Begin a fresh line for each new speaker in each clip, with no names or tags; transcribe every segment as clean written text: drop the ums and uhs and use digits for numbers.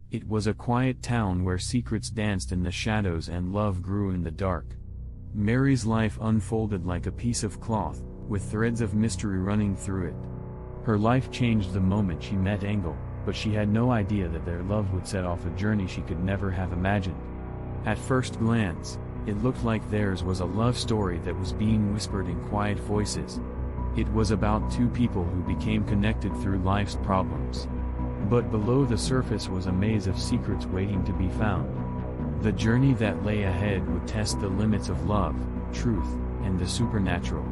It was a quiet town where secrets danced in the shadows and love grew in the dark. Mary's life unfolded like a piece of cloth, with threads of mystery running through it. Her life changed the moment she met Engel, but she had no idea that their love would set off a journey she could never have imagined. At first glance, it looked like theirs was a love story that was being whispered in quiet voices. It was about two people who became connected through life's problems. But below the surface was a maze of secrets waiting to be found. The journey that lay ahead would test the limits of love, truth, and the supernatural.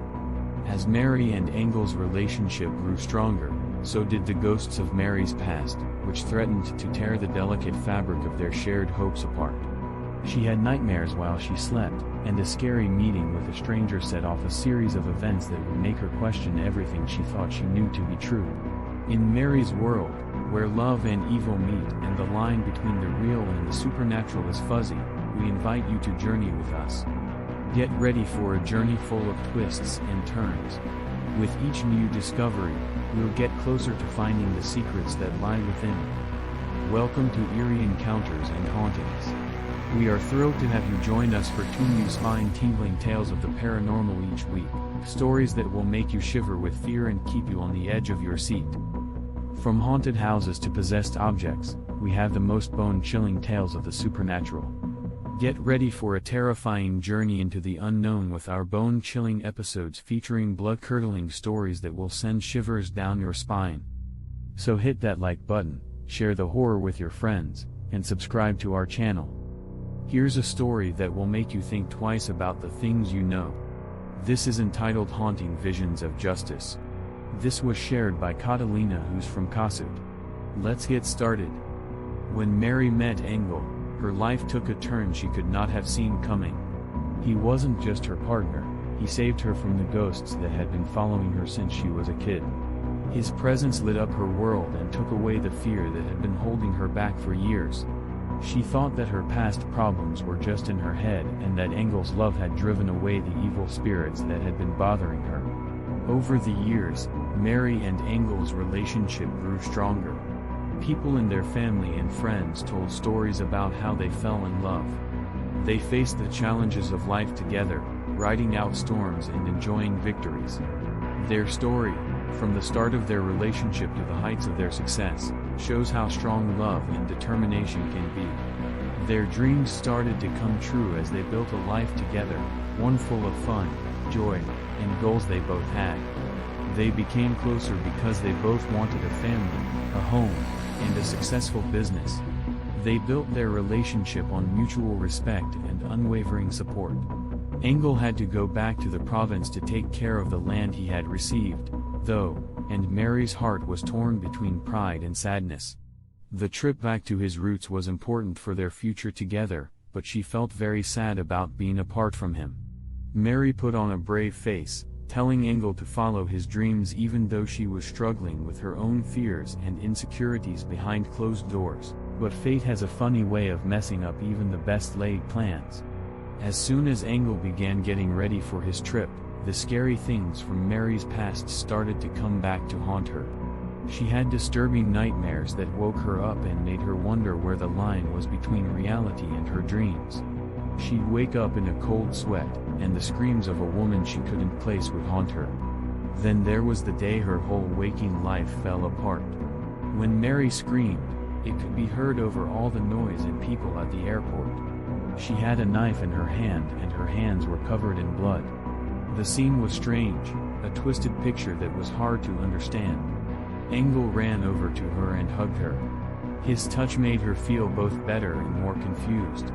As Mary and Engel's relationship grew stronger, so did the ghosts of Mary's past, which threatened to tear the delicate fabric of their shared hopes apart. She had nightmares while she slept, and a scary meeting with a stranger set off a series of events that would make her question everything she thought she knew to be true. In Mary's world, where love and evil meet and the line between the real and the supernatural is fuzzy, we invite you to journey with us. Get ready for a journey full of twists and turns. With each new discovery, we'll get closer to finding the secrets that lie within. Welcome to Eerie Encounters and Hauntings. We are thrilled to have you join us for 2 new spine-tingling tales of the paranormal each week, stories that will make you shiver with fear and keep you on the edge of your seat. From haunted houses to possessed objects, we have the most bone-chilling tales of the supernatural. Get ready for a terrifying journey into the unknown with our bone-chilling episodes featuring blood-curdling stories that will send shivers down your spine. So hit that like button, share the horror with your friends, and subscribe to our channel. Here's a story that will make you think twice about the things you know. This is entitled Haunting Visions of Justice. This was shared by Catalina, who's from Kossuth. Let's get started. When Mary met Engel, her life took a turn she could not have seen coming. He wasn't just her partner, he saved her from the ghosts that had been following her since she was a kid. His presence lit up her world and took away the fear that had been holding her back for years. She thought that her past problems were just in her head and that Engel's love had driven away the evil spirits that had been bothering her. Over the years, Mary and Engel's relationship grew stronger. People in their family and friends told stories about how they fell in love. They faced the challenges of life together, riding out storms and enjoying victories. Their story, from the start of their relationship to the heights of their success, shows how strong love and determination can be. Their dreams started to come true as they built a life together, one full of fun, joy, and goals they both had. They became closer because they both wanted a family, a home, and a successful business. They built their relationship on mutual respect and unwavering support. Engel had to go back to the province to take care of the land he had received, though, and Mary's heart was torn between pride and sadness. The trip back to his roots was important for their future together, but she felt very sad about being apart from him. Mary put on a brave face, telling Engel to follow his dreams even though she was struggling with her own fears and insecurities behind closed doors. But fate has a funny way of messing up even the best laid plans. As soon as Engel began getting ready for his trip, the scary things from Mary's past started to come back to haunt her. She had disturbing nightmares that woke her up and made her wonder where the line was between reality and her dreams. She'd wake up in a cold sweat, and the screams of a woman she couldn't place would haunt her. Then there was the day her whole waking life fell apart. When Mary screamed, it could be heard over all the noise and people at the airport. She had a knife in her hand and her hands were covered in blood. The scene was strange, a twisted picture that was hard to understand. Engel ran over to her and hugged her. His touch made her feel both better and more confused.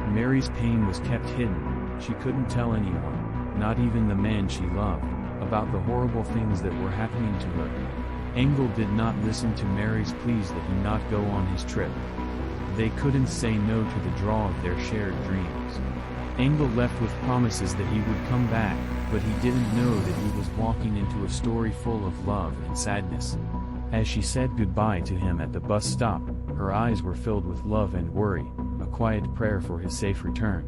Mary's pain was kept hidden. She couldn't tell anyone, not even the man she loved, about the horrible things that were happening to her. Engel did not listen to Mary's pleas that he not go on his trip. They couldn't say no to the draw of their shared dreams. Engel left with promises that he would come back, but he didn't know that he was walking into a story full of love and sadness. As she said goodbye to him at the bus stop, her eyes were filled with love and worry, a quiet prayer for his safe return.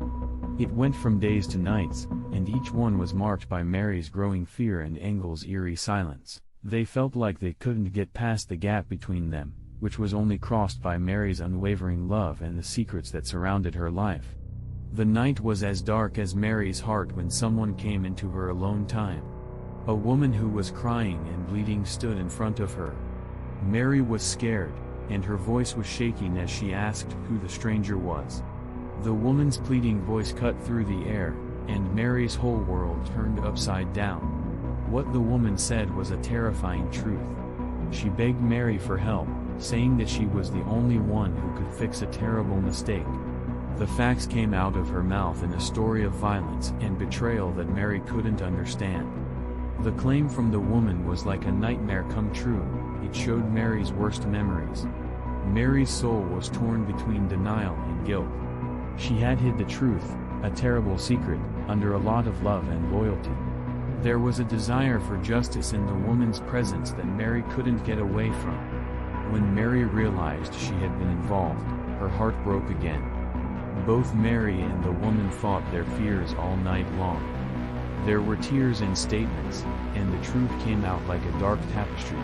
It went from days to nights, and each one was marked by Mary's growing fear and Engel's eerie silence. They felt like they couldn't get past the gap between them, which was only crossed by Mary's unwavering love and the secrets that surrounded her life. The night was as dark as Mary's heart when someone came into her alone time. A woman who was crying and bleeding stood in front of her. Mary was scared, and her voice was shaking as she asked who the stranger was. The woman's pleading voice cut through the air, and Mary's whole world turned upside down. What the woman said was a terrifying truth. She begged Mary for help, saying that she was the only one who could fix a terrible mistake. The facts came out of her mouth in a story of violence and betrayal that Mary couldn't understand. The claim from the woman was like a nightmare come true. It showed Mary's worst memories. Mary's soul was torn between denial and guilt. She had hid the truth, a terrible secret, under a lot of love and loyalty. There was a desire for justice in the woman's presence that Mary couldn't get away from. When Mary realized she had been involved, her heart broke again. Both Mary and the woman fought their fears all night long. There were tears and statements, and the truth came out like a dark tapestry.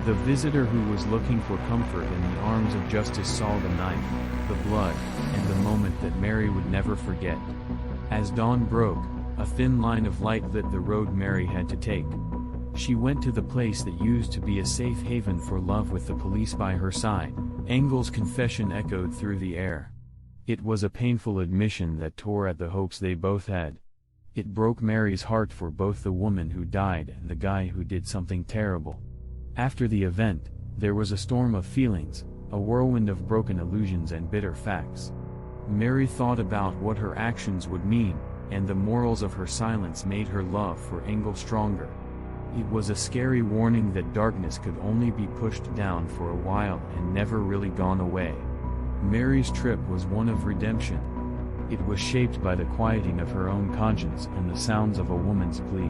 The visitor who was looking for comfort in the arms of justice saw the knife, the blood, and the moment that Mary would never forget. As dawn broke, a thin line of light lit the road Mary had to take. She went to the place that used to be a safe haven for love with the police by her side. Engel's confession echoed through the air. It was a painful admission that tore at the hopes they both had. It broke Mary's heart for both the woman who died and the guy who did something terrible. After the event, there was a storm of feelings, a whirlwind of broken illusions and bitter facts. Mary thought about what her actions would mean, and the morals of her silence made her love for Engel stronger. It was a scary warning that darkness could only be pushed down for a while and never really gone away. Mary's trip was one of redemption. It was shaped by the quieting of her own conscience and the sounds of a woman's plea.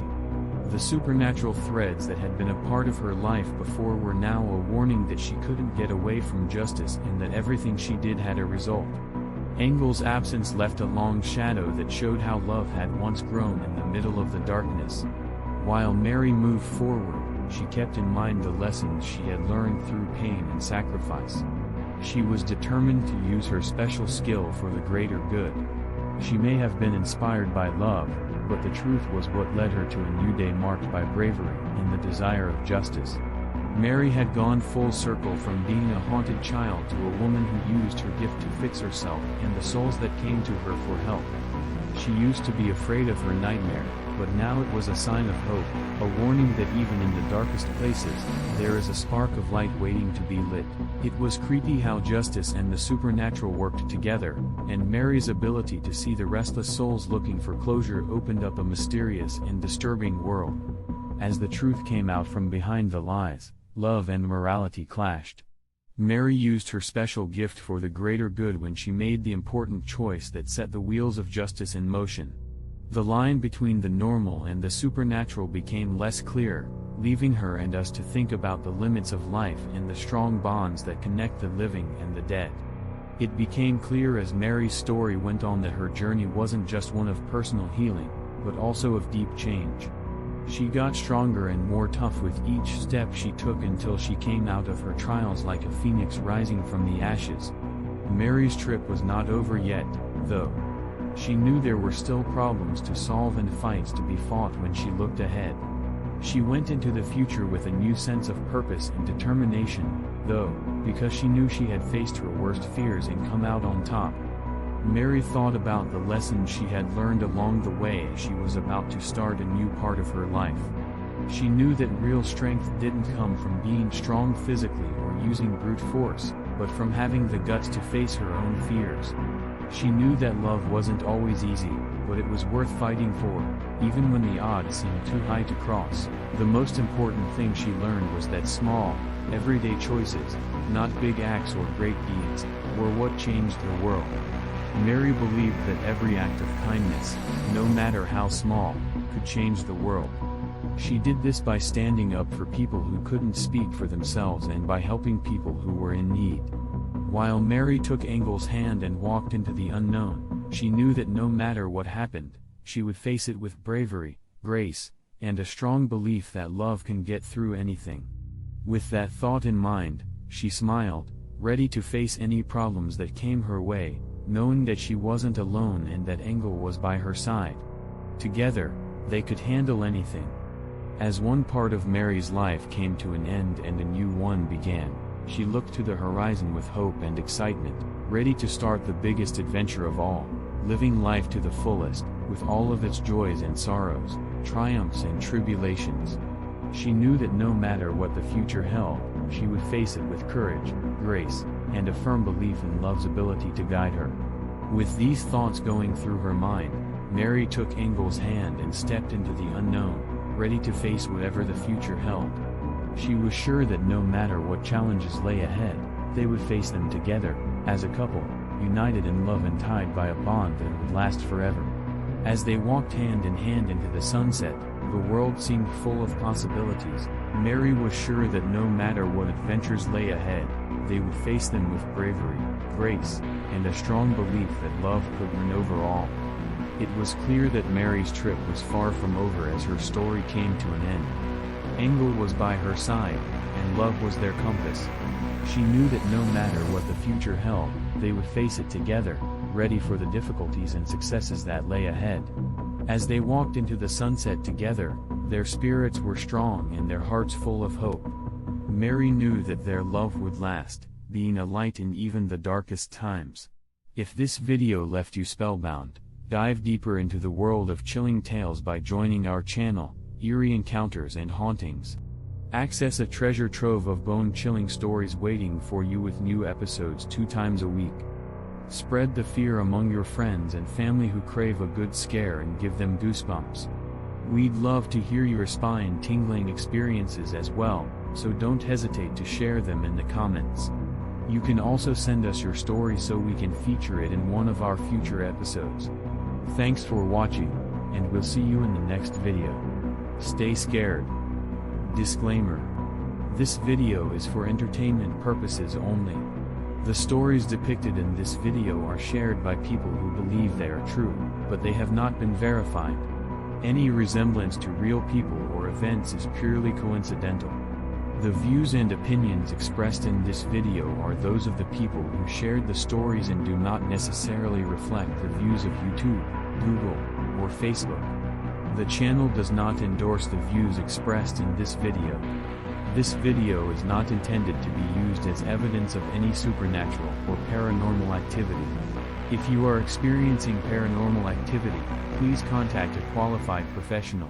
The supernatural threads that had been a part of her life before were now a warning that she couldn't get away from justice and that everything she did had a result. Engel's absence left a long shadow that showed how love had once grown in the middle of the darkness. While Mary moved forward, she kept in mind the lessons she had learned through pain and sacrifice. She was determined to use her special skill for the greater good. She may have been inspired by love, but the truth was what led her to a new day marked by bravery and the desire of justice. Mary had gone full circle from being a haunted child to a woman who used her gift to fix herself and the souls that came to her for help. She used to be afraid of her nightmare, but now it was a sign of hope, a warning that even in the darkest places, there is a spark of light waiting to be lit. It was creepy how justice and the supernatural worked together, and Mary's ability to see the restless souls looking for closure opened up a mysterious and disturbing world. As the truth came out from behind the lies, love and morality clashed. Mary used her special gift for the greater good when she made the important choice that set the wheels of justice in motion. The line between the normal and the supernatural became less clear, leaving her and us to think about the limits of life and the strong bonds that connect the living and the dead. It became clear as Mary's story went on that her journey wasn't just one of personal healing, but also of deep change. She got stronger and more tough with each step she took until she came out of her trials like a phoenix rising from the ashes. Mary's trip was not over yet, though. She knew there were still problems to solve and fights to be fought when she looked ahead. She went into the future with a new sense of purpose and determination, though, because she knew she had faced her worst fears and come out on top. Mary thought about the lessons she had learned along the way as she was about to start a new part of her life. She knew that real strength didn't come from being strong physically or using brute force, but from having the guts to face her own fears. She knew that love wasn't always easy, but it was worth fighting for, even when the odds seemed too high to cross. The most important thing she learned was that small, everyday choices, not big acts or great deeds, were what changed the world. Mary believed that every act of kindness, no matter how small, could change the world. She did this by standing up for people who couldn't speak for themselves and by helping people who were in need. While Mary took Engel's hand and walked into the unknown, she knew that no matter what happened, she would face it with bravery, grace, and a strong belief that love can get through anything. With that thought in mind, She smiled, ready to face any problems that came her way, knowing that she wasn't alone and that Engel was by her side. Together, they could handle anything. As one part of Mary's life came to an end and a new one began, she looked to the horizon with hope and excitement, ready to start the biggest adventure of all, living life to the fullest, with all of its joys and sorrows, triumphs and tribulations. She knew that no matter what the future held, she would face it with courage, grace, and a firm belief in love's ability to guide her. With these thoughts going through her mind, Mary took Engel's hand and stepped into the unknown, ready to face whatever the future held. She was sure that no matter what challenges lay ahead, they would face them together, as a couple, united in love and tied by a bond that would last forever. As they walked hand in hand into the sunset, the world seemed full of possibilities. Mary was sure that no matter what adventures lay ahead, they would face them with bravery, grace, and a strong belief that love could win over all. It was clear that Mary's trip was far from over as her story came to an end. Engel was by her side, and love was their compass. She knew that no matter what the future held, they would face it together, ready for the difficulties and successes that lay ahead. As they walked into the sunset together, their spirits were strong and their hearts full of hope. Mary knew that their love would last, being a light in even the darkest times. If this video left you spellbound, dive deeper into the world of chilling tales by joining our channel, Eerie Encounters and Hauntings. Access a treasure trove of bone-chilling stories waiting for you with new episodes 2 times a week. Spread the fear among your friends and family who crave a good scare and give them goosebumps. We'd love to hear your spine-tingling experiences as well, so don't hesitate to share them in the comments. You can also send us your story so we can feature it in one of our future episodes. Thanks for watching, and we'll see you in the next video. Stay scared. Disclaimer: this video is for entertainment purposes only. The stories depicted in this video are shared by people who believe they are true, but they have not been verified. Any resemblance to real people or events is purely coincidental. The views and opinions expressed in this video are those of the people who shared the stories and do not necessarily reflect the views of YouTube, Google, or Facebook. The channel does not endorse the views expressed in this video. This video is not intended to be used as evidence of any supernatural or paranormal activity. If you are experiencing paranormal activity, please contact a qualified professional.